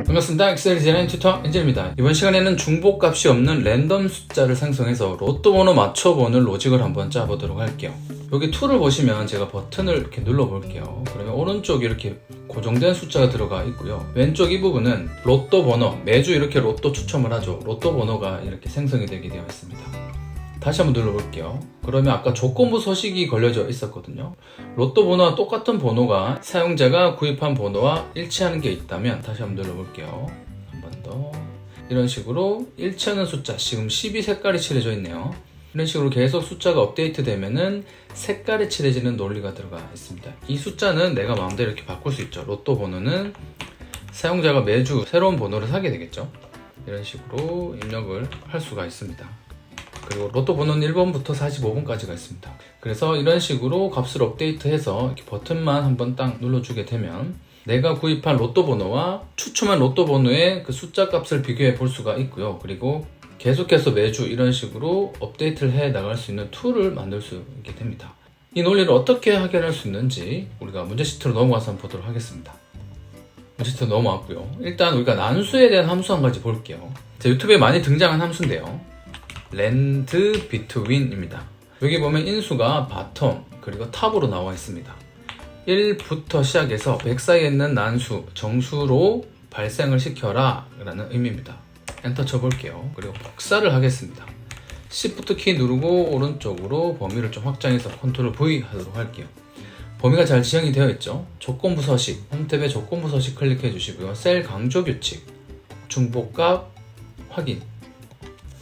반갑습니다. 엑셀 디자인 튜터 엔젤입니다. 이번 시간에는 중복값이 없는 랜덤 숫자를 생성해서 로또 번호 맞춰보는 로직을 한번 짜보도록 할게요. 여기 툴을 보시면 제가 버튼을 이렇게 눌러볼게요. 그러면 오른쪽에 이렇게 고정된 숫자가 들어가 있고요. 왼쪽 이 부분은 로또 번호, 매주 이렇게 로또 추첨을 하죠. 로또 번호가 이렇게 생성이 되게 되어 있습니다. 다시 한번 눌러볼게요. 그러면 아까 조건부 서식이 걸려져 있었거든요. 로또 번호와 똑같은 번호가 사용자가 구입한 번호와 일치하는 게 있다면 다시 한번 눌러볼게요. 한 번 더. 이런 식으로 일치하는 숫자, 지금 12색깔이 칠해져 있네요. 이런 식으로 계속 숫자가 업데이트 되면은 색깔이 칠해지는 논리가 들어가 있습니다. 이 숫자는 내가 마음대로 이렇게 바꿀 수 있죠. 로또 번호는 사용자가 매주 새로운 번호를 사게 되겠죠. 이런 식으로 입력을 할 수가 있습니다. 그리고 로또 번호는 1번부터 45번까지가 있습니다. 그래서 이런 식으로 값을 업데이트해서 이렇게 버튼만 한번 딱 눌러주게 되면 내가 구입한 로또 번호와 추첨한 로또 번호의 그 숫자 값을 비교해 볼 수가 있고요. 그리고 계속해서 매주 이런 식으로 업데이트를 해 나갈 수 있는 툴을 만들 수 있게 됩니다. 이 논리를 어떻게 확인할 수 있는지 우리가 문제 시트로 넘어가서 한번 보도록 하겠습니다. 문제 시트로 넘어왔고요. 일단 우리가 난수에 대한 함수 한 가지 볼게요. 제 유튜브에 많이 등장한 함수인데요. 랜드 비트윈입니다. 여기 보면 인수가 바텀 그리고 탑으로 나와 있습니다. 1부터 시작해서 100 사이에 있는 난수, 정수로 발생을 시켜라 라는 의미입니다. 엔터 쳐볼게요. 그리고 복사를 하겠습니다. Shift 키 누르고 오른쪽으로 범위를 좀 확장해서 컨트롤 V 하도록 할게요. 범위가 잘 지정이 되어 있죠. 조건부 서식, 홈탭에 조건부 서식 클릭해 주시고요. 셀 강조 규칙, 중복값 확인.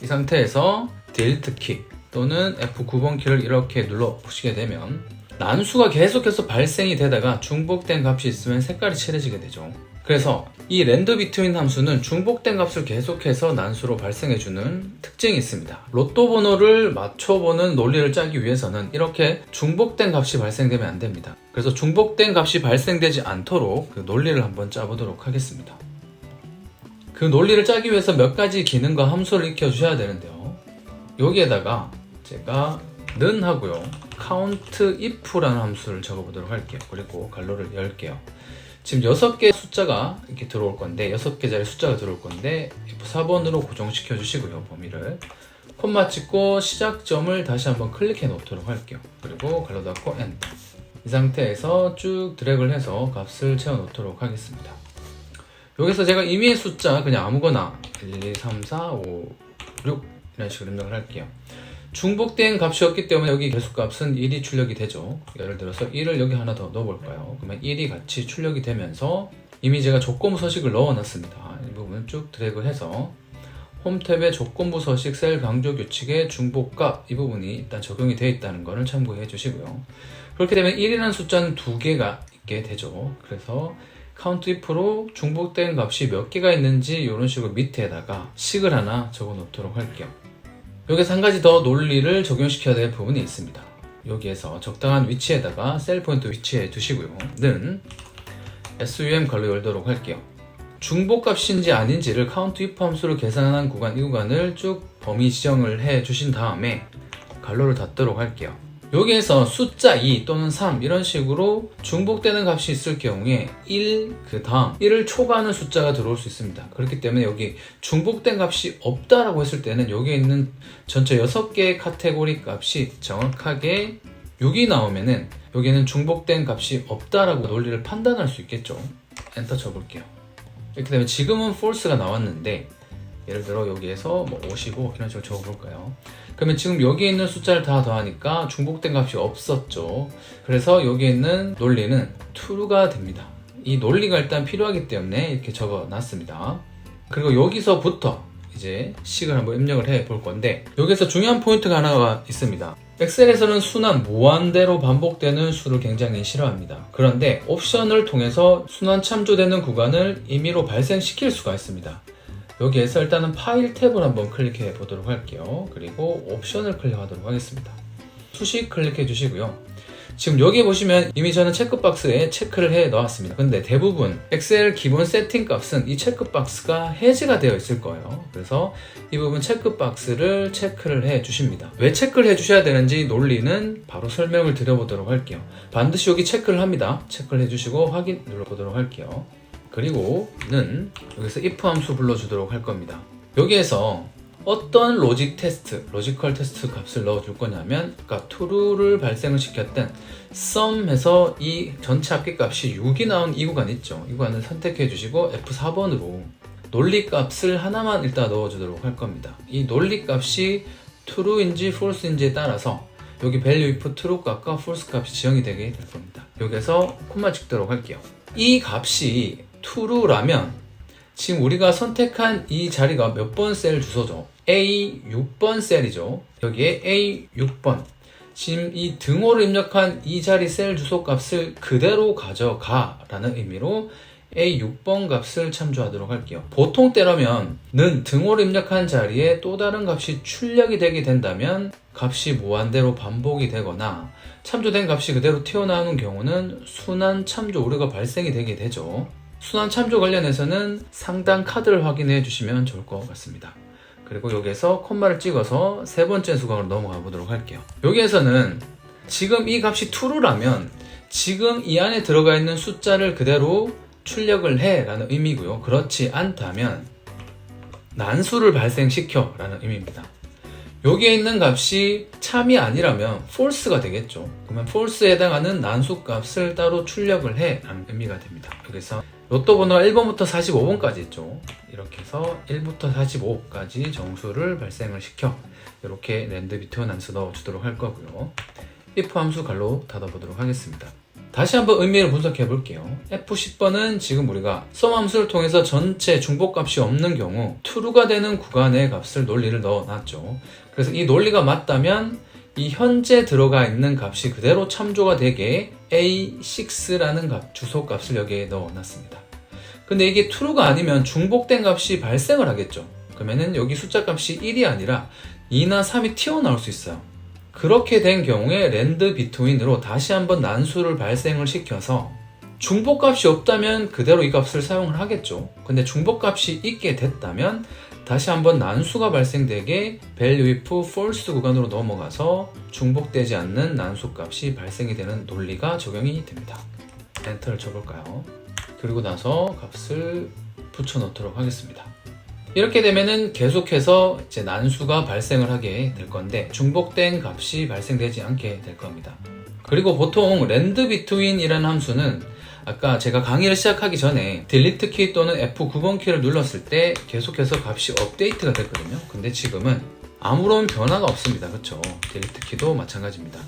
이 상태에서 딜트 키 또는 F9번 키를 이렇게 눌러 보시게 되면 난수가 계속해서 발생이 되다가 중복된 값이 있으면 색깔이 칠해지게 되죠. 그래서 이 랜드 비트윈 함수는 중복된 값을 계속해서 난수로 발생해주는 특징이 있습니다. 로또 번호를 맞춰보는 논리를 짜기 위해서는 이렇게 중복된 값이 발생되면 안 됩니다. 그래서 중복된 값이 발생되지 않도록 그 논리를 한번 짜보도록 하겠습니다. 그 논리를 짜기 위해서 몇 가지 기능과 함수를 익혀주셔야 되는데요. 여기에다가 제가 는 하고요. count if라는 함수를 적어보도록 할게요. 그리고 괄호를 열게요. 지금 6개 숫자가 이렇게 들어올 건데 6개짜리 숫자가 들어올 건데 F4번으로 고정시켜 주시고요. 범위를 콤마 찍고 시작점을 다시 한번 클릭해 놓도록 할게요. 그리고 괄호 닫고 엔터. 이 상태에서 쭉 드래그를 해서 값을 채워 놓도록 하겠습니다. 여기서 제가 임의의 숫자 그냥 아무거나 1, 2, 3, 4, 5, 6 이런 식으로 입력을 할게요. 중복된 값이었기 때문에 여기 개수값은 1이 출력이 되죠. 예를 들어서 1을 여기 하나 더 넣어볼까요? 그러면 1이 같이 출력이 되면서 이미 제가 조건부 서식을 넣어놨습니다. 이 부분을 쭉 드래그해서 홈탭의 조건부 서식 셀 강조 규칙의 중복값 이 부분이 일단 적용이 되어 있다는 것을 참고해 주시고요. 그렇게 되면 1이라는 숫자는 2개가 있게 되죠. 그래서 count if로 중복된 값이 몇 개가 있는지 이런 식으로 밑에다가 식을 하나 적어 놓도록 할게요. 여기서 한 가지 더 논리를 적용시켜야 될 부분이 있습니다. 여기에서 적당한 위치에다가 셀 포인트 위치해 두시고요. 는 sum 괄호 열도록 할게요. 중복값인지 아닌지를 count if 함수로 계산한 구간 이 구간을 쭉 범위 지정을 해 주신 다음에 괄호를 닫도록 할게요. 여기에서 숫자 2 또는 3 이런 식으로 중복되는 값이 있을 경우에 1 그 다음 1을 초과하는 숫자가 들어올 수 있습니다. 그렇기 때문에 여기 중복된 값이 없다라고 했을 때는 여기에 있는 전체 6개의 카테고리 값이 정확하게 6이 나오면은 여기에는 중복된 값이 없다라고 논리를 판단할 수 있겠죠. 엔터 쳐볼게요. 이렇게 되면 지금은 false가 나왔는데 예를 들어 여기에서 뭐 55 이런 식으로 적어볼까요? 그러면 지금 여기에 있는 숫자를 다 더하니까 중복된 값이 없었죠. 그래서 여기에 있는 논리는 true가 됩니다. 이 논리가 일단 필요하기 때문에 이렇게 적어놨습니다. 그리고 여기서부터 이제 식을 한번 입력을 해 볼 건데 여기서 중요한 포인트가 하나가 있습니다. 엑셀에서는 수는 무한대로 반복되는 수를 굉장히 싫어합니다. 그런데 옵션을 통해서 순환 참조되는 구간을 임의로 발생시킬 수가 있습니다. 여기에서 일단은 파일 탭을 한번 클릭해 보도록 할게요. 그리고 옵션을 클릭하도록 하겠습니다. 수식 클릭해 주시고요. 지금 여기 보시면 이미 저는 체크박스에 체크를 해 놓았습니다. 근데 대부분 엑셀 기본 세팅 값은 이 체크박스가 해제가 되어 있을 거예요. 그래서 이 부분 체크박스를 체크를 해 주십니다. 왜 체크를 해 주셔야 되는지 논리는 바로 설명을 드려보도록 할게요. 반드시 여기 체크를 합니다. 체크를 해 주시고 확인 눌러보도록 할게요. 그리고는 여기서 if 함수 불러주도록 할 겁니다. 여기에서 어떤 로지컬 테스트 값을 넣어줄 거냐면, 아까 true를 발생을 시켰던 sum해서 이 전체 합계값이 6이 나온 이 구간 있죠. 이 구간을 선택해 주시고 F4번으로 논리값을 하나만 일단 넣어주도록 할 겁니다. 이 논리값이 true인지 false인지에 따라서 여기 value if true 값과 false 값이 지정이 되게 될 겁니다. 여기서 콤마 찍도록 할게요. 이 값이 true라면 지금 우리가 선택한 이 자리가 몇 번 셀 주소죠? A6번 셀이죠. 여기에 A6번. 지금 이 등호를 입력한 이 자리 셀 주소 값을 그대로 가져가 라는 의미로 A6번 값을 참조하도록 할게요. 보통 때라면 는 등호를 입력한 자리에 또 다른 값이 출력이 되게 된다면 값이 무한대로 반복이 되거나 참조된 값이 그대로 튀어나오는 경우는 순환 참조 오류가 발생이 되게 되죠. 순환 참조 관련해서는 상단 카드를 확인해 주시면 좋을 것 같습니다. 그리고 여기에서 콤마를 찍어서 세 번째 수강으로 넘어가 보도록 할게요. 여기에서는 지금 이 값이 true라면 지금 이 안에 들어가 있는 숫자를 그대로 출력을 해 라는 의미고요. 그렇지 않다면 난수를 발생시켜 라는 의미입니다. 여기에 있는 값이 참이 아니라면 false가 되겠죠. 그러면 false에 해당하는 난수 값을 따로 출력을 해 라는 의미가 됩니다. 여기서 로또 번호가 1번부터 45번까지 있죠. 이렇게 해서 1부터 45까지 정수를 발생을 시켜 이렇게 랜드 비트원 난수 넣어주도록 할 거고요. if 함수 갈로 닫아보도록 하겠습니다. 다시 한번 의미를 분석해 볼게요. F10번은 지금 우리가 sum 함수를 통해서 전체 중복값이 없는 경우 true가 되는 구간의 값을 논리를 넣어놨죠. 그래서 이 논리가 맞다면 이 현재 들어가 있는 값이 그대로 참조가 되게 A6라는 주소 값을 여기에 넣어놨습니다. 근데 이게 true가 아니면 중복된 값이 발생을 하겠죠. 그러면은 여기 숫자 값이 1이 아니라 2나 3이 튀어나올 수 있어요. 그렇게 된 경우에 랜드 비트윈으로 다시 한번 난수를 발생을 시켜서 중복값이 없다면 그대로 이 값을 사용을 하겠죠. 근데 중복값이 있게 됐다면 다시 한번 난수가 발생되게 value if false 구간으로 넘어가서 중복되지 않는 난수값이 발생이 되는 논리가 적용이 됩니다. 엔터를 쳐볼까요? 그리고 나서 값을 붙여놓도록 하겠습니다. 이렇게 되면은 계속해서 이제 난수가 발생을 하게 될 건데 중복된 값이 발생되지 않게 될 겁니다. 그리고 보통 랜드 비트윈이라는 함수는 아까 제가 강의를 시작하기 전에 딜리트 키 또는 F9번 키를 눌렀을 때 계속해서 값이 업데이트가 됐거든요. 근데 지금은 아무런 변화가 없습니다. 그렇죠? 딜리트 키도 마찬가지입니다.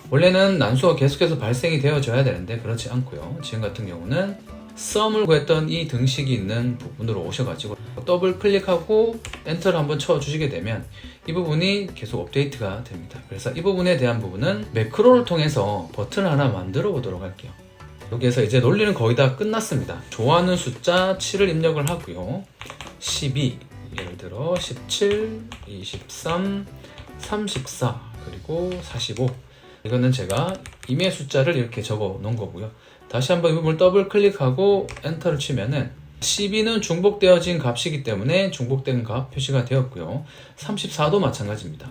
원래는 난수가 계속해서 발생이 되어줘야 되는데 그렇지 않고요. 지금 같은 경우는 sum을 구했던 이 등식이 있는 부분으로 오셔가지고 더블 클릭하고 엔터를 한번 쳐주시게 되면 이 부분이 계속 업데이트가 됩니다. 그래서 이 부분에 대한 부분은 매크로를 통해서 버튼을 하나 만들어 보도록 할게요. 여기에서 이제 논리는 거의 다 끝났습니다. 좋아하는 숫자 7을 입력을 하고요. 12, 예를 들어 17, 23, 34, 그리고 45. 이거는 제가 임의 숫자를 이렇게 적어 놓은 거고요. 다시 한번 이 부분을 더블 클릭하고 엔터를 치면은 12는 중복되어진 값이기 때문에 중복된 값 표시가 되었고요. 34도 마찬가지입니다.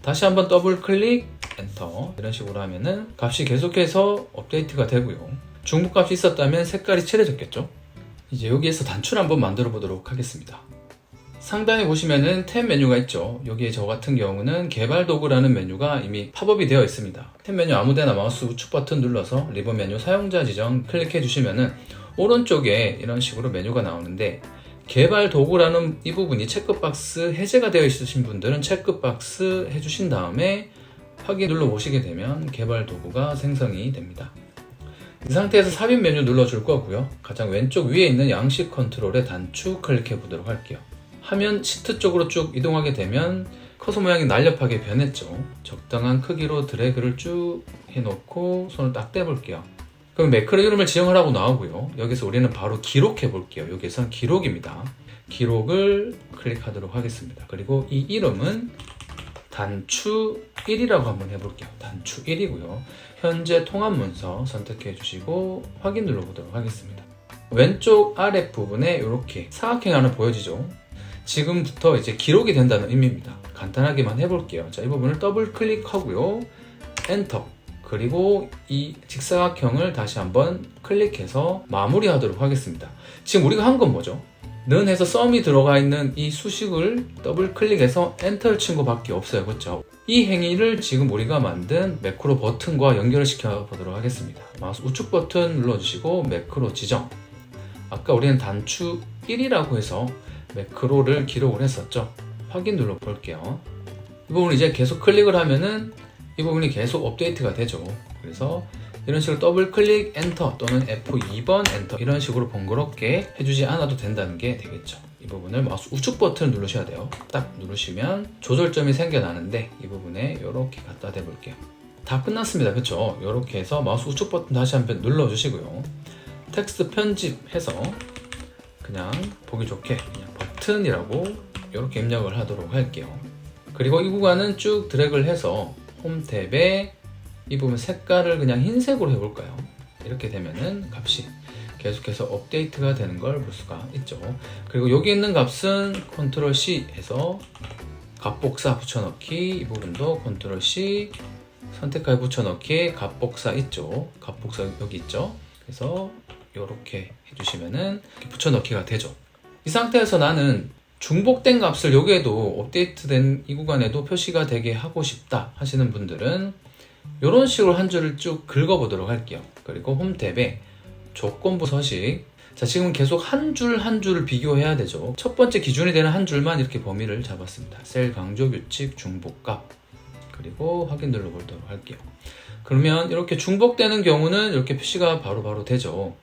다시 한번 더블 클릭 엔터 이런 식으로 하면은 값이 계속해서 업데이트가 되고요. 중복값이 있었다면 색깔이 칠해졌겠죠. 이제 여기에서 단추를 한번 만들어 보도록 하겠습니다. 상단에 보시면은 탭 메뉴가 있죠. 여기에 저 같은 경우는 개발 도구라는 메뉴가 이미 팝업이 되어 있습니다. 탭 메뉴 아무데나 마우스 우측 버튼 눌러서 리본 메뉴 사용자 지정 클릭해 주시면은 오른쪽에 이런 식으로 메뉴가 나오는데 개발 도구라는 이 부분이 체크박스 해제가 되어 있으신 분들은 체크박스 해주신 다음에 확인 눌러 보시게 되면 개발 도구가 생성이 됩니다. 이 상태에서 삽입 메뉴 눌러줄 거고요. 가장 왼쪽 위에 있는 양식 컨트롤에 단추 클릭해 보도록 할게요. 화면 시트 쪽으로 쭉 이동하게 되면 커서 모양이 날렵하게 변했죠. 적당한 크기로 드래그를 쭉 해놓고 손을 딱 떼볼게요. 그럼 매크로 이름을 지정하라고 나오고요. 여기서 우리는 바로 기록해 볼게요. 여기선 기록입니다. 기록을 클릭하도록 하겠습니다. 그리고 이 이름은 단추 1이라고 한번 해볼게요. 단추 1이고요. 현재 통합 문서 선택해 주시고 확인 눌러보도록 하겠습니다. 왼쪽 아랫 부분에 이렇게 사각형이 하나 보여지죠. 지금부터 이제 기록이 된다는 의미입니다. 간단하게만 해볼게요. 자, 이 부분을 더블 클릭하고요. 엔터. 그리고 이 직사각형을 다시 한번 클릭해서 마무리하도록 하겠습니다. 지금 우리가 한 건 뭐죠? 는 해서 썸이 들어가 있는 이 수식을 더블 클릭해서 엔터를 친 것밖에 없어요. 그렇죠? 이 행위를 지금 우리가 만든 매크로 버튼과 연결을 시켜 보도록 하겠습니다. 마우스 우측 버튼 눌러주시고 매크로 지정. 아까 우리는 단추 1이라고 해서 매크로를 기록을 했었죠. 확인 눌러 볼게요. 이 부분 이제 계속 클릭을 하면은 이 부분이 계속 업데이트가 되죠. 그래서 이런 식으로 더블 클릭 엔터 또는 F2번 엔터 이런 식으로 번거롭게 해주지 않아도 된다는 게 되겠죠. 이 부분을 마우스 우측 버튼을 누르셔야 돼요. 딱 누르시면 조절점이 생겨나는데 이 부분에 이렇게 갖다 대볼게요. 다 끝났습니다. 그렇죠? 이렇게 해서 마우스 우측 버튼 다시 한번 눌러주시고요. 텍스트 편집해서 그냥 보기 좋게 그냥 버튼이라고 이렇게 입력을 하도록 할게요. 그리고 이 구간은 쭉 드래그를 해서 홈 탭에 이 부분 색깔을 그냥 흰색으로 해볼까요? 이렇게 되면은 값이 계속해서 업데이트가 되는 걸 볼 수가 있죠. 그리고 여기 있는 값은 컨트롤 C 해서 값복사 붙여넣기, 이 부분도 컨트롤 C 선택하여 붙여넣기에 값복사 있죠. 값복사 여기 있죠. 그래서 이렇게 해주시면은 붙여넣기가 되죠. 이 상태에서 나는 중복된 값을 여기에도 업데이트된 이 구간에도 표시가 되게 하고 싶다 하시는 분들은 이런 식으로 한 줄을 쭉 긁어보도록 할게요. 그리고 홈 탭에 조건부 서식. 자, 지금 계속 한 줄 한 줄을 비교해야 되죠. 첫 번째 기준이 되는 한 줄만 이렇게 범위를 잡았습니다. 셀 강조 규칙 중복값. 그리고 확인 눌러보도록 할게요. 그러면 이렇게 중복되는 경우는 이렇게 표시가 바로바로 되죠.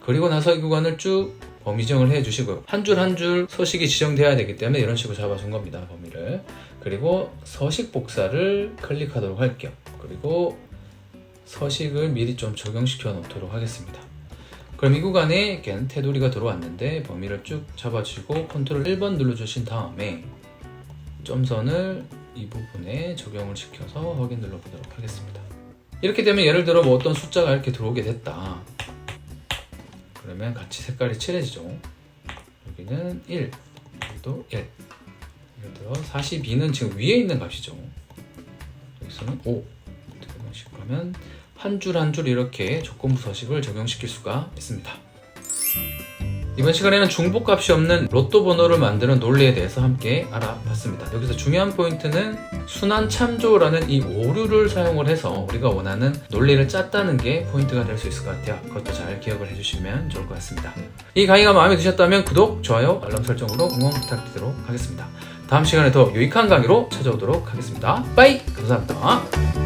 그리고 나서 이 구간을 쭉 범위 지정을 해 주시고요. 한 줄 한 줄 서식이 지정돼야 되기 때문에 이런 식으로 잡아준 겁니다. 범위를. 그리고 서식 복사를 클릭하도록 할게요. 그리고 서식을 미리 좀 적용시켜 놓도록 하겠습니다. 그럼 이 구간에 테두리가 들어왔는데 범위를 쭉 잡아주시고 컨트롤 1번 눌러주신 다음에 점선을 이 부분에 적용을 시켜서 확인 눌러보도록 하겠습니다. 이렇게 되면 예를 들어 뭐 어떤 숫자가 이렇게 들어오게 됐다. 그러면 같이 색깔이 칠해지죠. 여기는 1, 여기도 1. 예를 들어 42는 지금 위에 있는 값이죠. 여기서는 5. 이런 식으로 하면 한 줄 한 줄 이렇게 조건부 서식을 적용시킬 수가 있습니다. 이번 시간에는 중복값이 없는 로또 번호를 만드는 논리에 대해서 함께 알아봤습니다. 여기서 중요한 포인트는 순환 참조라는 이 오류를 사용을 해서 우리가 원하는 논리를 짰다는 게 포인트가 될 수 있을 것 같아요. 그것도 잘 기억을 해주시면 좋을 것 같습니다. 이 강의가 마음에 드셨다면 구독, 좋아요, 알람 설정으로 응원 부탁드리도록 하겠습니다. 다음 시간에 더 유익한 강의로 찾아오도록 하겠습니다. 빠이! 감사합니다.